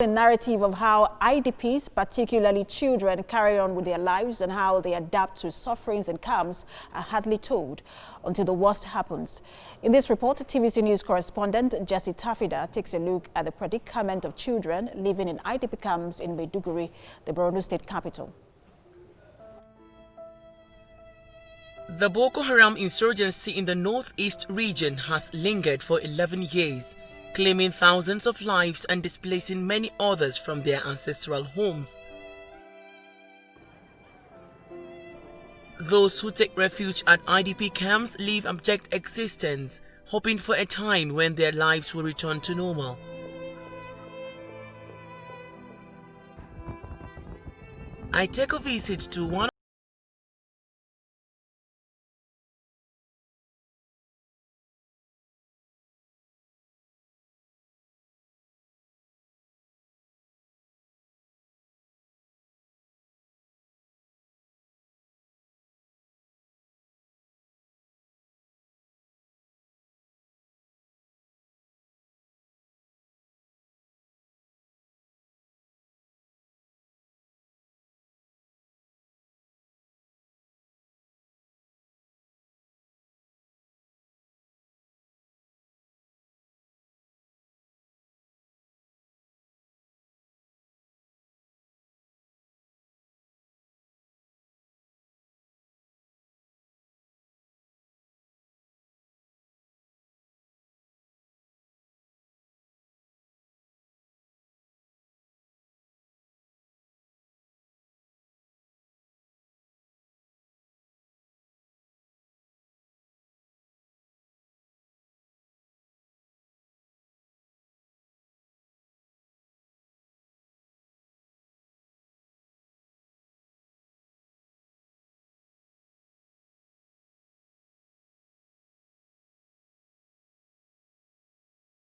The narrative of how IDPs, particularly children, carry on with their lives and how they adapt to sufferings in camps are hardly told until the worst happens. In this report, TVC News correspondent Jesse Tafida takes a look at the predicament of children living in IDP camps in Maiduguri, the Borno state capital. The Boko Haram insurgency in the northeast region has lingered for 11 years. Claiming thousands of lives and displacing many others from their ancestral homes. Those who take refuge at IDP camps live abject existence, hoping for a time when their lives will return to normal. I take a visit to one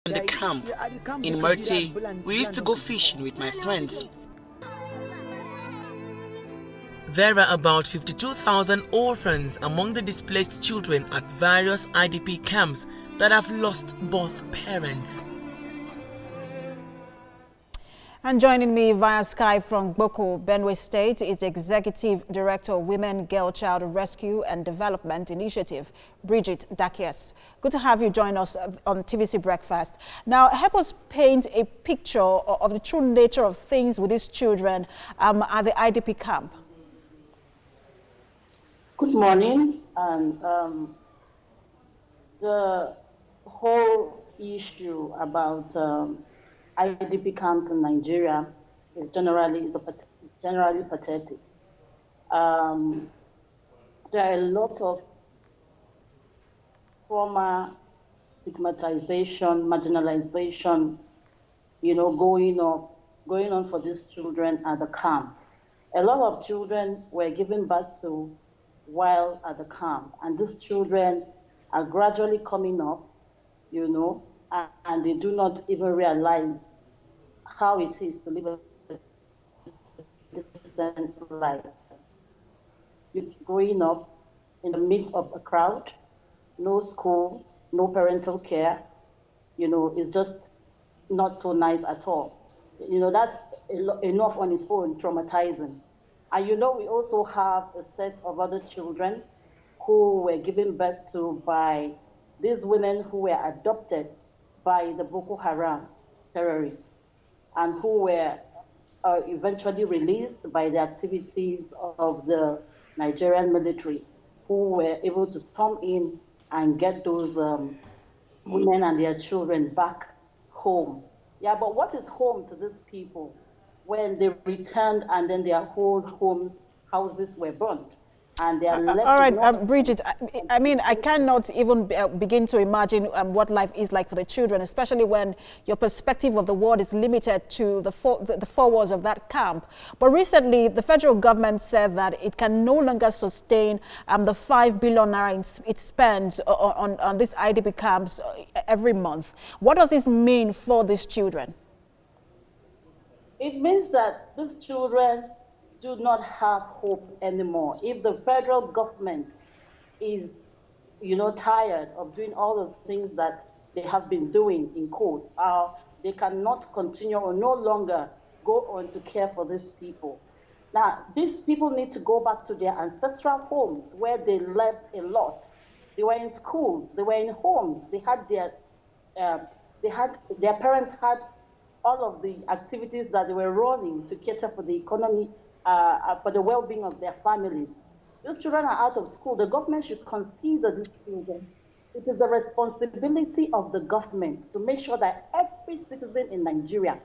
in the camp in Murti. We used to go fishing with my friends. There are about 52,000 orphans among the displaced children at various IDP camps that have lost both parents. And joining me via Skype from Boko, Benue State, is Executive Director of Women, Girl, Child Rescue and Development Initiative, Bridget Dakias. Good to have you join us on TVC Breakfast. Now, help us paint a picture of the true nature of things with these children at the IDP camp. Good morning. And the whole issue about IDP camps in Nigeria is generally pathetic. There are a lot of trauma, stigmatization, marginalization, going on for these children at the camp. A lot of children were given birth to while at the camp, and these children are gradually coming up, and they do not even realize how it is to live a decent life. It's growing up in the midst of a crowd, no school, no parental care, it's just not so nice at all. That's enough on its own traumatizing. And we also have a set of other children who were given birth to by these women who were adopted by the Boko Haram terrorists and who were eventually released by the activities of the Nigerian military, who were able to storm in and get those women and their children back home. Yeah, but what is home to these people when they returned and then their whole houses were burnt? And they are left. All right, Bridget, I mean, I cannot even begin to imagine what life is like for the children, especially when your perspective of the world is limited to the four walls of that camp. But recently, the federal government said that it can no longer sustain the 5 billion naira it spends on these IDP camps every month. What does this mean for these children? It means that these children do not have hope anymore. If the federal government is, tired of doing all the things that they have been doing in court, They cannot continue or no longer go on to care for these people. Now, these people need to go back to their ancestral homes where they learned a lot. They were in schools, they were in homes, their parents had all of the activities that they were running to cater for the economy, for the well-being of their families. Those children are out of school. The government should consider these children. It is the responsibility of the government to make sure that every citizen in Nigeria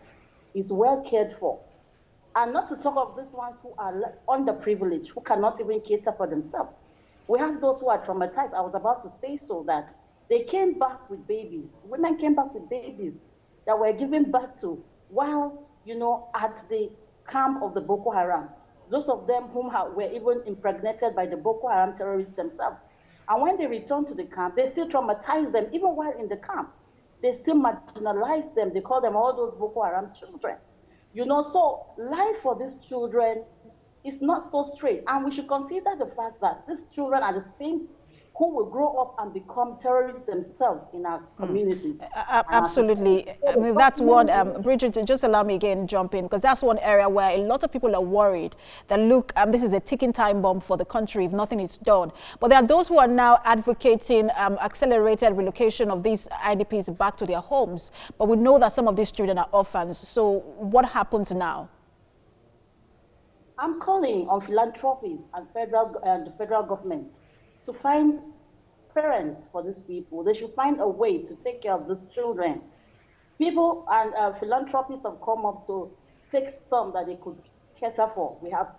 is well cared for. And not to talk of these ones who are underprivileged, who cannot even cater for themselves. We have those who are traumatized. I was about to say so, that they came back with babies. Women came back with babies that were given birth to while, at the camp of the Boko Haram. Those of them whom were even impregnated by the Boko Haram terrorists themselves. And when they returned to the camp, they still traumatized them, even while in the camp. They still marginalized them. They call them all those Boko Haram children. So life for these children is not so straight. And we should consider the fact that these children are the same who will grow up and become terrorists themselves in our communities. Absolutely. I mean, that's one, Bridget, just allow me again jump in, because that's one area where a lot of people are worried that, look, this is a ticking time bomb for the country if nothing is done. But there are those who are now advocating accelerated relocation of these IDPs back to their homes. But we know that some of these children are orphans. So what happens now? I'm calling on philanthropies and the federal government to find parents for these people. They should find a way to take care of these children. People and philanthropists have come up to take some that they could cater for. We have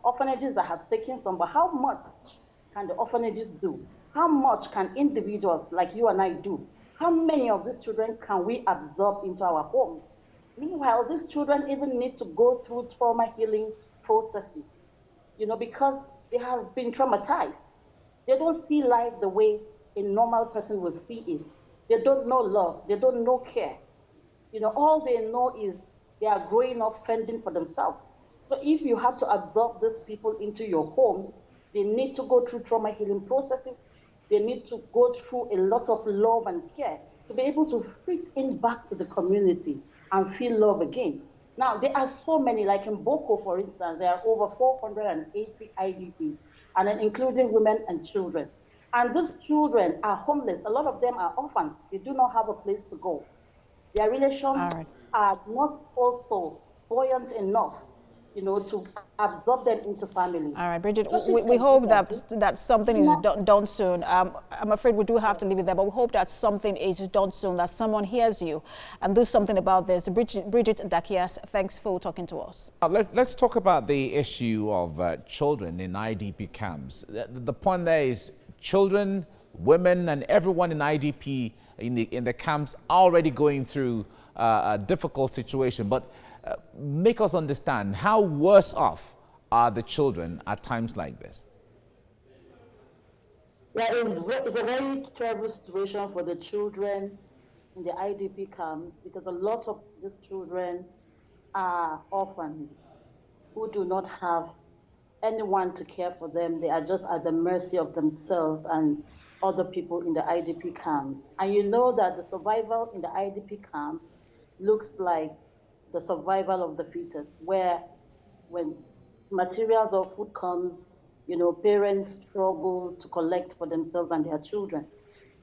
orphanages that have taken some, but how much can the orphanages do? How much can individuals like you and I do? How many of these children can we absorb into our homes? Meanwhile, these children even need to go through trauma healing processes, because they have been traumatized. They don't see life the way a normal person will see it. They don't know love. They don't know care. All they know is they are growing up fending for themselves. So if you have to absorb these people into your homes, they need to go through trauma healing processes. They need to go through a lot of love and care to be able to fit in back to the community and feel love again. Now, there are so many, like in Boko, for instance, there are over 480 IDPs, and then including women and children. And these children are homeless. A lot of them are orphans. They do not have a place to go. Their relations are not also buoyant enough, to absorb them into families. All right, Bridget, we hope that something is done soon. I'm afraid we do have to leave it there, but we hope that something is done soon, that someone hears you and do something about this. Bridget Dakias, thanks for talking to us. Let's talk about the issue of children in IDP camps. The point there is children, women, and everyone in IDP in the camps are already going through a difficult situation. But make us understand, how worse off are the children at times like this? Yeah, it's a very terrible situation for the children in the IDP camps, because a lot of these children are orphans who do not have anyone to care for them. They are just at the mercy of themselves and other people in the IDP camp. And you know that the survival in the IDP camp looks like the survival of the fetus, where when materials or food comes, parents struggle to collect for themselves and their children.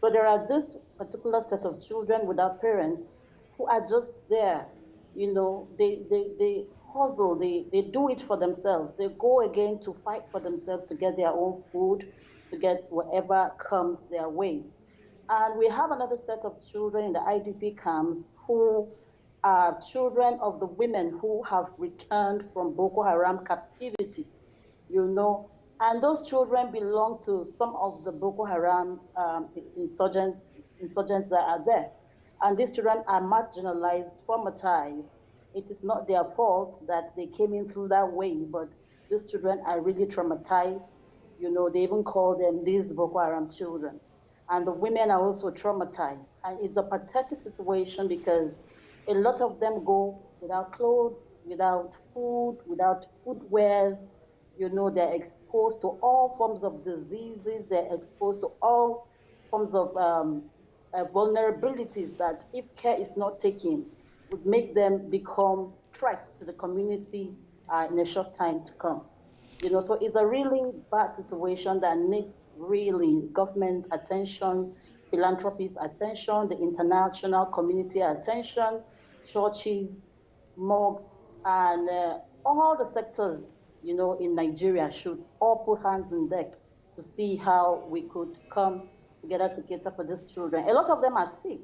So there are this particular set of children without parents who are just there. They hustle, they do it for themselves. They go again to fight for themselves to get their own food, to get whatever comes their way. And we have another set of children in the IDP camps who are children of the women who have returned from Boko Haram captivity, and those children belong to some of the Boko Haram insurgents that are there. And these children are marginalized, traumatized. It is not their fault that they came in through that way, but these children are really traumatized. They even call them these Boko Haram children. And the women are also traumatized. And it's a pathetic situation because a lot of them go without clothes, without food, without footwears. They're exposed to all forms of diseases. They're exposed to all forms of vulnerabilities that if care is not taken, would make them become threats to the community in a short time to come. So it's a really bad situation that needs really government attention, philanthropist attention, the international community attention, churches, mosques, and all the sectors, in Nigeria should all put hands in deck to see how we could come together to cater for these children. A lot of them are sick.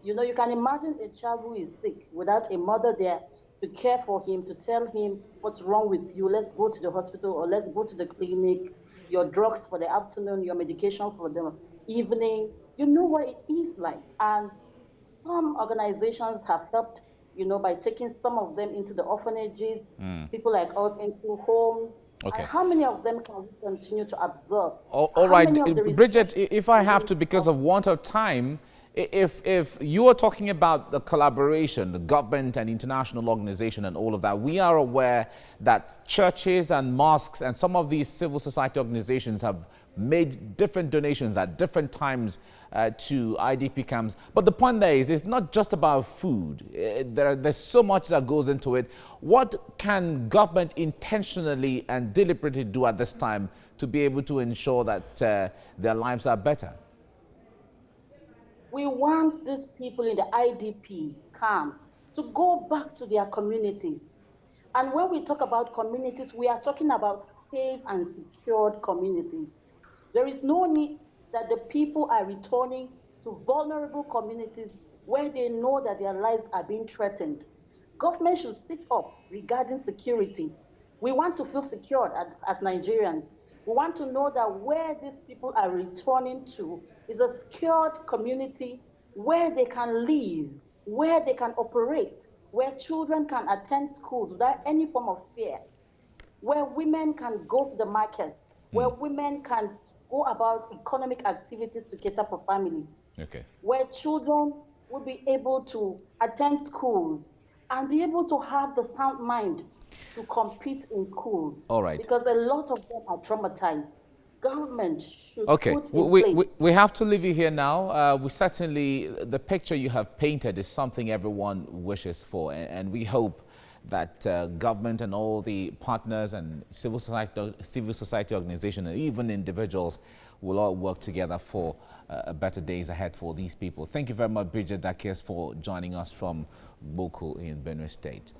You can imagine a child who is sick without a mother there to care for him, to tell him what's wrong with you, let's go to the hospital or let's go to the clinic, your drugs for the afternoon, your medication for the evening. You know what it is like. And some organizations have helped, by taking some of them into the orphanages, people like us into homes. Okay. And how many of them can we continue to absorb? All right, Bridget, if I have to, because of want of time, if you are talking about the collaboration, the government and international organization and all of that, we are aware that churches and mosques and some of these civil society organizations have made different donations at different times to IDP camps. But the point there is, it's not just about food. There's so much that goes into it. What can government intentionally and deliberately do at this time to be able to ensure that their lives are better? We want these people in the IDP camp to go back to their communities. And when we talk about communities, we are talking about safe and secured communities. There is no need that the people are returning to vulnerable communities where they know that their lives are being threatened. Government should sit up regarding security. We want to feel secure as Nigerians. We want to know that where these people are returning to is a secured community where they can live, where they can operate, where children can attend schools without any form of fear, where women can go to the market, where women can go about economic activities to cater for families, where children will be able to attend schools and be able to have the sound mind to compete in schools. All right. Because a lot of them are traumatized. Government should put in place. We have to leave you here now. We certainly, the picture you have painted is something everyone wishes for, and we hope that government and all the partners and civil society organizations and even individuals will all work together for better days ahead for these people. Thank you very much, Bridget Dakis, for joining us from Boko in Benue State.